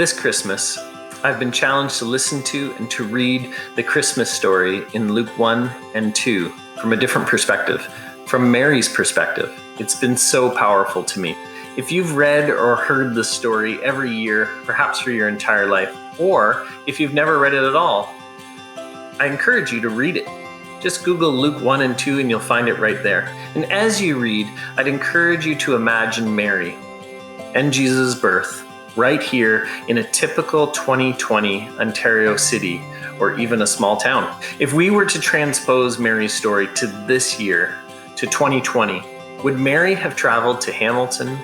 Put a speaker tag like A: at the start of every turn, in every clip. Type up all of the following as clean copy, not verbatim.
A: This Christmas, I've been challenged to listen to and to read the Christmas story in Luke 1 and 2 from a different perspective, from Mary's perspective. It's been so powerful to me. If you've read or heard the story every year, perhaps for your entire life, or if you've never read it at all, I encourage you to read it. Just Google Luke 1 and 2 and you'll find it right there. And as you read, I'd encourage you to imagine Mary and Jesus' birth right here in a typical 2020 Ontario city or even a small town. If we were to transpose Mary's story to this year, to 2020, would Mary have traveled to Hamilton,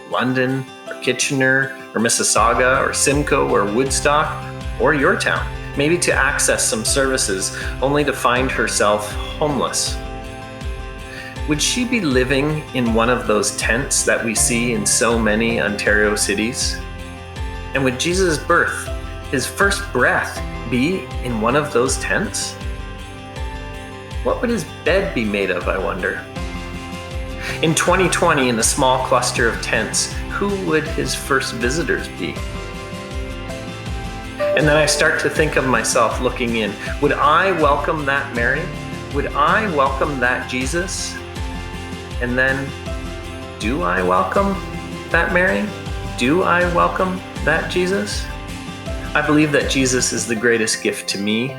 A: London, or Kitchener, or Mississauga, or Simcoe, or Woodstock, or your town? Maybe to access some services, only to find herself homeless. Would she be living in one of those tents that we see in so many Ontario cities? And would Jesus' birth, his first breath, be in one of those tents? What would his bed be made of, I wonder? In 2020, in a small cluster of tents, who would his first visitors be? And then I start to think of myself looking in. Would I welcome that Mary? Would I welcome that Jesus? And then, do I welcome that Mary? Do I welcome that Jesus? I believe that Jesus is the greatest gift to me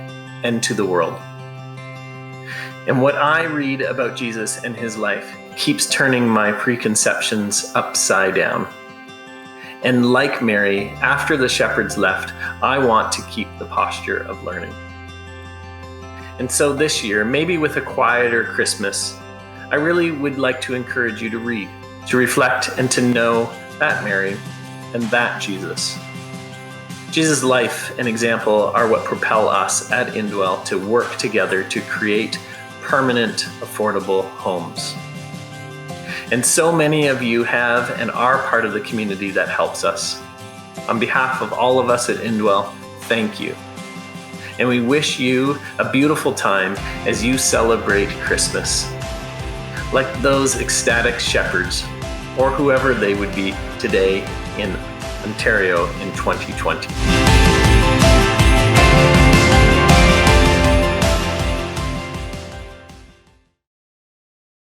A: and to the world. And what I read about Jesus and his life keeps turning my preconceptions upside down. And like Mary, after the shepherds left, I want to keep the posture of learning. And so this year, maybe with a quieter Christmas, I really would like to encourage you to read, to reflect, and to know that Mary and that Jesus. Jesus' life and example are what propel us at Indwell to work together to create permanent, affordable homes. And so many of you have and are part of the community that helps us. On behalf of all of us at Indwell, thank you. And we wish you a beautiful time as you celebrate Christmas, like those ecstatic shepherds, or whoever they would be today in Ontario in 2020.